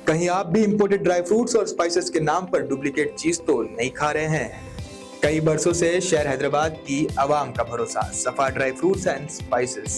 कहीं आप भी इंपोर्टेड ड्राई फ्रूट्स और स्पाइसेस के नाम पर डुप्लीकेट चीज तो नहीं खा रहे हैं? कई बरसों से शहर हैदराबाद की आवाम का भरोसा सफा ड्राई फ्रूट्स एंड स्पाइसेस।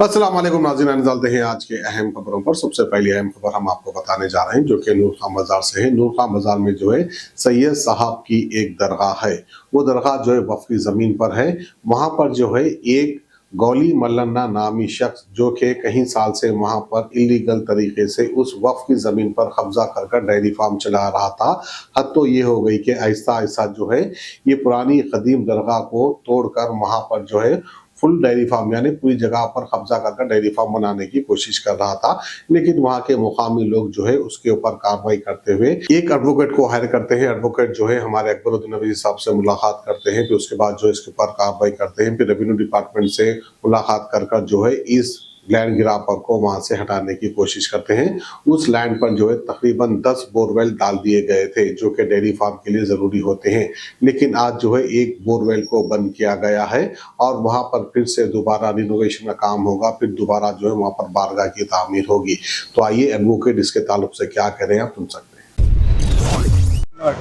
अस्सलाम वालेकुम नाज़रीन, चलते हैं आज के अहम खबरों पर। सबसे पहली अहम खबर हम आपको बताने जा रहे हैं जो कि नूर खान बाजार से है। नूर खान बाजार में जो है सैयद साहब की एक दरगाह है। वो दरगाह जो है वक्फ की जमीन पर है। वहां पर जो है एक गौली मल्लन्ना नामी शख्स जो कि कई साल से वहां पर इलीगल तरीके से उस वक्फ की जमीन पर कब्जा कर कर डेयरी फार्म चला रहा था। हद तो ये हो गई कि आहिस्ता आहिस्ता जो है ये पुरानी कदीम दरगाह को तोड़कर वहां पर जो है फुल डेयरी फार्म यानी पूरी जगह पर कब्जा कर डेयरी फार्म बनाने की कोशिश कर रहा था। लेकिन वहां के मुकामी लोग जो है उसके ऊपर कार्रवाई करते हुए एक एडवोकेट को हायर करते हैं। एडवोकेट जो है हमारे अकबरुद्दीन नबी साहब से मुलाकात करते हैं, फिर उसके बाद जो है इसके ऊपर कार्रवाई करते हैं। फिर रेवेन्यू डिपार्टमेंट से मुलाकात कर जो है इस लैंड गिरापर को वहां से हटाने की कोशिश करते हैं। उस लैंड पर जो है तकरीबन 10 बोरवेल डाल दिए गए थे जो कि डेयरी फार्म के लिए जरूरी होते हैं। लेकिन आज जो है एक बोरवेल को बंद किया गया है और वहां पर फिर से दोबारा रिनोवेशन का काम होगा। फिर दोबारा जो है वहां पर बारगाह की तामीर होगी। तो आइए एडवोकेट इसके ताल्लुक से क्या कह रहे हैं आप सुन सकते हैं।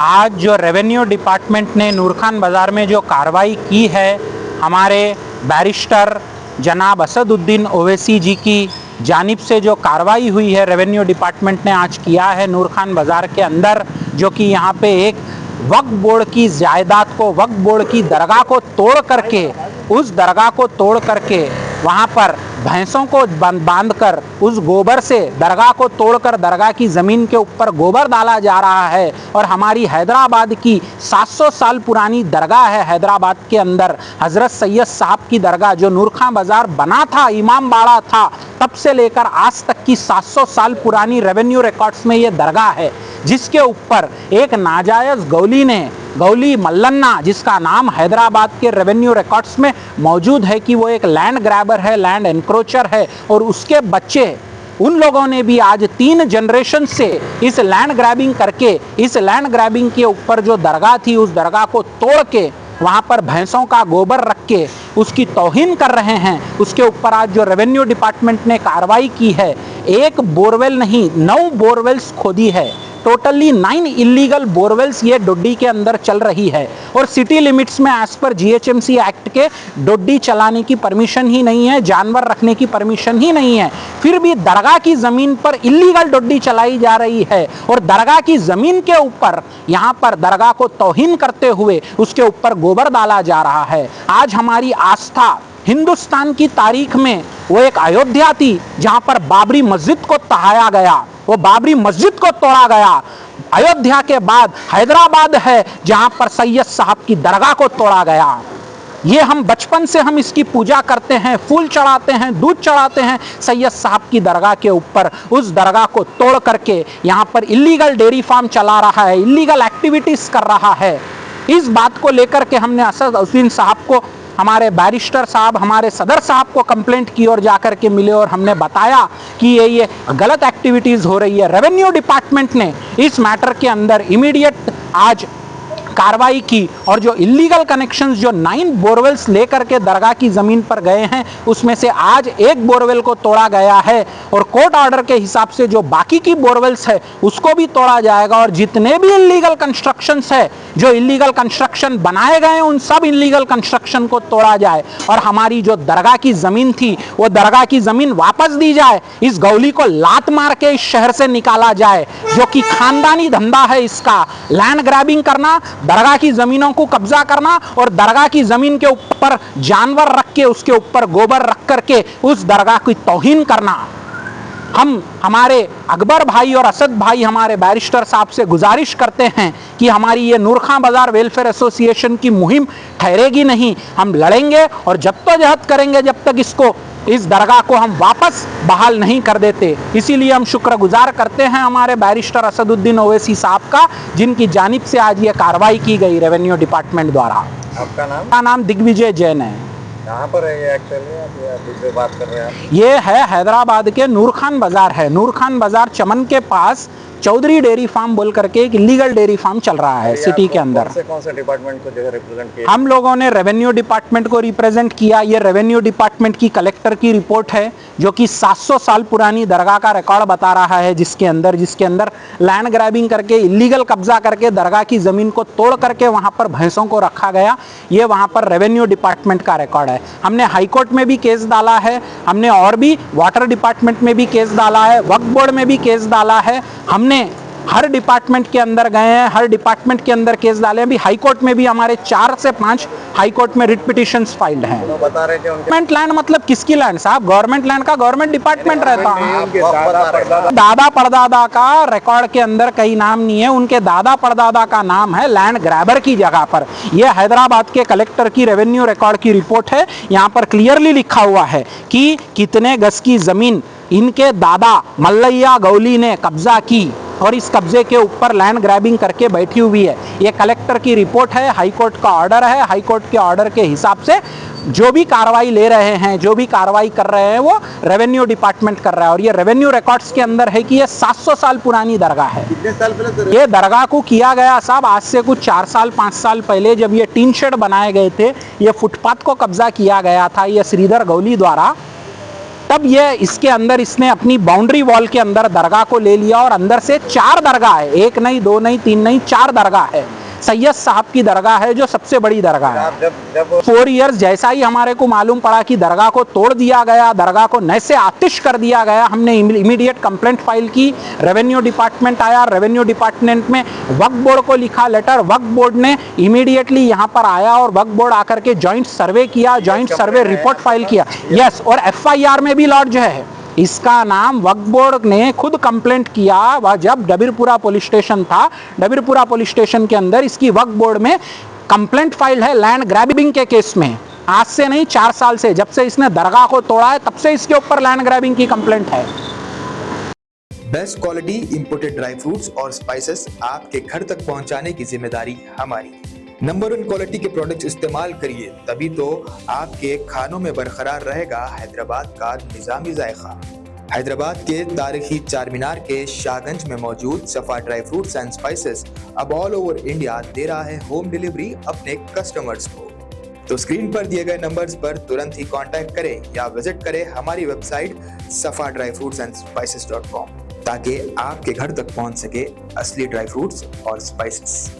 आज जो रेवेन्यू डिपार्टमेंट ने नूर खान बाज़ार में जो कार्रवाई की है, हमारे बैरिस्टर जनाब असदुद्दीन ओवैसी जी की जानिब से जो कार्रवाई हुई है रेवेन्यू डिपार्टमेंट ने आज किया है नूर खान बाज़ार के अंदर, जो कि यहाँ पे एक वक्फ बोर्ड की जायदाद को, वक्फ बोर्ड की दरगाह को तोड़ करके, उस दरगाह को तोड़ करके वहाँ पर भैंसों को बांध कर उस गोबर से दरगाह को तोड़कर दरगाह की ज़मीन के ऊपर गोबर डाला जा रहा है। और हमारी हैदराबाद की 700 साल पुरानी दरगाह है हैदराबाद के अंदर, हज़रत सैयद साहब की दरगाह जो नूर खान बाज़ार बना था, इमाम बाड़ा था, तब से लेकर आज तक की 700 साल पुरानी रेवेन्यू रिकॉर्ड्स में ये दरगाह है, जिसके ऊपर एक नाजायज़ गौली ने, गौली मल्लन्ना, जिसका नाम हैदराबाद के रेवेन्यू रिकॉर्ड्स में मौजूद है कि वो एक लैंड ग्रैबर है, लैंड एनक्रोचर है, और उसके बच्चे, उन लोगों ने भी आज 3 जनरेशन से इस लैंड ग्रैबिंग करके, इस लैंड ग्रैबिंग के ऊपर जो दरगाह थी उस दरगाह को तोड़ के वहाँ पर भैंसों का गोबर रख के उसकी तौहीन कर रहे हैं। उसके ऊपर आज जो रेवेन्यू डिपार्टमेंट ने कार्रवाई की है, एक बोरवेल नहीं 9 बोरवेल्स खोदी है। टोटली 9 इलीगल बोरवेल्स ये डोडी के अंदर चल रही है और सिटी लिमिट्स में एज पर जीएचएमसी एक्ट के डोडी चलाने की परमिशन ही नहीं है, जानवर रखने की परमिशन ही नहीं है। फिर भी दरगाह की ज़मीन पर इलीगल डोडी चलाई जा रही है और दरगाह की ज़मीन के ऊपर यहाँ पर दरगाह को तौहीन करते हुए उसके ऊपर गोबर डाला जा रहा है। आज हमारी आस्था हिंदुस्तान की तारीख में वो एक अयोध्या थी जहाँ पर बाबरी मस्जिद को तहाया गया, वो बाबरी मस्जिद को तोड़ा गया। अयोध्या के बाद हैदराबाद है जहां पर सैयद साहब की दरगाह को तोड़ा गया। ये हम बचपन से हम इसकी पूजा करते हैं, फूल चढ़ाते हैं, दूध चढ़ाते हैं सैयद साहब की दरगाह के ऊपर। उस दरगाह को तोड़ करके यहाँ पर इलीगल डेयरी फार्म चला रहा है, इलीगल एक्टिविटीज कर रहा है। इस बात को लेकर के हमने असदुद्दीन साहब को, हमारे बैरिस्टर साहब, हमारे सदर साहब को कंप्लेंट की और जाकर के मिले और हमने बताया कि ये गलत एक्टिविटीज़ हो रही है। रेवेन्यू डिपार्टमेंट ने इस मैटर के अंदर इमीडिएट आज कार्रवाई की और जो इलीगल कनेक्शंस जो 9 बोरवेल्स लेकर के दरगाह की ज़मीन पर गए हैं उसमें से आज एक बोरवेल को तोड़ा गया है और कोर्ट ऑर्डर के हिसाब से जो बाकी की बोरवेल्स है उसको भी तोड़ा जाएगा। और जितने भी इलीगल कंस्ट्रक्शंस है, जो इलीगल कंस्ट्रक्शन बनाए गए हैं, उन सब इलीगल कंस्ट्रक्शन को तोड़ा जाए और हमारी जो दरगाह की ज़मीन थी वो दरगाह की ज़मीन वापस दी जाए। इस गौली को लात मार के इस शहर से निकाला जाए जो कि खानदानी धंधा है इसका, लैंड ग्रैबिंग करना, दरगाह की जमीनों को कब्जा करना और दरगाह की जमीन के ऊपर जानवर रख के उसके ऊपर गोबर रख करके उस दरगाह की तौहीन करना। हम हमारे अकबर भाई और असद भाई, हमारे बैरिस्टर साहब से गुजारिश करते हैं कि हमारी ये नूर खान बाज़ार वेलफेयर एसोसिएशन की मुहिम ठहरेगी नहीं। हम लड़ेंगे और जद्दोजहद करेंगे जब तक इस दरगाह को हम वापस बहाल नहीं कर देते। इसीलिए हम शुक्रगुजार करते हैं हमारे बैरिस्टर असदुद्दीन ओवैसी साहब का, जिनकी जानिब से आज ये कार्रवाई की गई रेवेन्यू डिपार्टमेंट द्वारा। आपका नाम? मेरा नाम दिग्विजय जैन है। कहाँ पर है ये एक्चुअली, आप दूसरे बात कर रहे हैं आप? ये है हैदराबाद के नूर खान बाज़ार है। नूर खान बाज़ार चमन के पास चौधरी डेयरी फार्म बोल करके एक इलीगल डेयरी फार्म चल रहा है सिटी के अंदर। कौन से डिपार्टमेंट को जो है रिप्रेजेंट किया? हम लोगों ने रेवेन्यू डिपार्टमेंट को रिप्रेजेंट किया। ये रेवेन्यू डिपार्टमेंट की कलेक्टर की रिपोर्ट है जो कि 700 साल पुरानी दरगाह का रिकॉर्ड बता रहा है, जिसके अंदर लैंड ग्रैबिंग करके इलीगल कब्जा करके दरगाह की जमीन को तोड़ करके वहां पर भैंसों को रखा गया। ये वहां पर रेवेन्यू डिपार्टमेंट का रिकॉर्ड है। हमने हाई कोर्ट में भी केस डाला है, हमने और भी वाटर डिपार्टमेंट में भी केस डाला है, वक्फ बोर्ड में भी केस डाला है। हमने हर डिपार्टमेंट के अंदर गए हैं, हर डिपार्टमेंट के अंदर केस डाले हैं। अभी हाई कोर्ट में भी हमारे 4 से 5 हाई कोर्ट में रिट पिटिशंस फाइल्ड हैं। वो बता रहे थे उनके गवर्नमेंट लैंड मतलब किसकी लैंड साहब? गवर्नमेंट लैंड का गवर्नमेंट डिपार्टमेंट रहता है। उनके दादा दादा परदादा का रिकॉर्ड के अंदर कहीं नाम नहीं है, उनके दादा परदादा का नाम है लैंड ग्रैबर की जगह पर। यह हैदराबाद के कलेक्टर की रेवेन्यू रिकॉर्ड की रिपोर्ट है। यहाँ पर क्लियरली लिखा हुआ है कि कितने गज की जमीन इनके दादा मल्लैया गौली ने कब्जा की और इस कब्जे के ऊपर लैंड ग्रैबिंग करके बैठी हुई है। ये कलेक्टर की रिपोर्ट है, हाई कोर्ट का ऑर्डर है। हाई कोर्ट के ऑर्डर के हिसाब से जो भी कार्रवाई ले रहे हैं, जो भी कार्रवाई कर रहे हैं, वो रेवेन्यू डिपार्टमेंट कर रहा है। और ये रेवेन्यू रिकॉर्ड्स के अंदर है कि ये 700 साल पुरानी दरगाह है। कितने साल पहले ये दरगाह को किया गया साहब आज से कुछ 4 साल 5 साल पहले, जब ये टीन शेड बनाए गए थे, ये फुटपाथ को कब्जा किया गया था ये श्रीधर गौली द्वारा। तब ये इसके अंदर इसने अपनी बाउंड्री वॉल के अंदर दरगाह को ले लिया और अंदर से 4 दरगाह है, 1 नहीं 2 नहीं 3 नहीं 4 दरगाह है। सैयद साहब की दरगाह है जो सबसे बड़ी दरगाह है। जब 4 इयर्स जैसा ही हमारे को मालूम पड़ा कि दरगाह को तोड़ दिया गया, दरगाह को नए से आतिश कर दिया गया, हमने इमीडिएट कंप्लेंट फाइल की। रेवेन्यू डिपार्टमेंट आया, रेवेन्यू डिपार्टमेंट में वक्फ बोर्ड को लिखा लेटर, वक्फ बोर्ड ने इमीडिएटली यहाँ पर आया और वक्फ बोर्ड आकर के जॉइंट सर्वे किया, जॉइंट सर्वे रिपोर्ट फाइल किया। यस, और FIR में भी लॉन्च है। इसका नाम वक्फ बोर्ड ने खुद कंप्लेंट किया। वह जब डबीरपुरा पुलिस स्टेशन था, डबीरपुरा पुलिस स्टेशन के अंदर इसकी वक्फ बोर्ड में कंप्लेंट फाइल है लैंड ग्रैबिंग के केस में। आज से नहीं 4 साल से, जब से इसने दरगाह को तोड़ा है तब से इसके ऊपर लैंड ग्रैबिंग की कंप्लेंट है। Best quality imported dry fruits और स्पाइसेस आपके घर तक पहुंचाने की जिम्मेदारी हमारी। नंबर 1 क्वालिटी के प्रोडक्ट्स इस्तेमाल करिए, तभी तो आपके खानों में बरकरार रहेगा हैदराबाद का निजामी जायका। हैदराबाद के तारीखी चार मीनार के शाहगंज में मौजूद सफा ड्राई फ्रूट्स एंड स्पाइसेस अब ऑल ओवर इंडिया दे रहा है होम डिलीवरी अपने कस्टमर्स को। तो स्क्रीन पर दिए गए नंबर्स पर तुरंत ही कांटेक्ट करें या विजिट करें हमारी वेबसाइट safadryfruitsandsspices.com ताकि आपके घर तक पहुंच सके असली ड्राई फ्रूट्स और स्पाइसेस।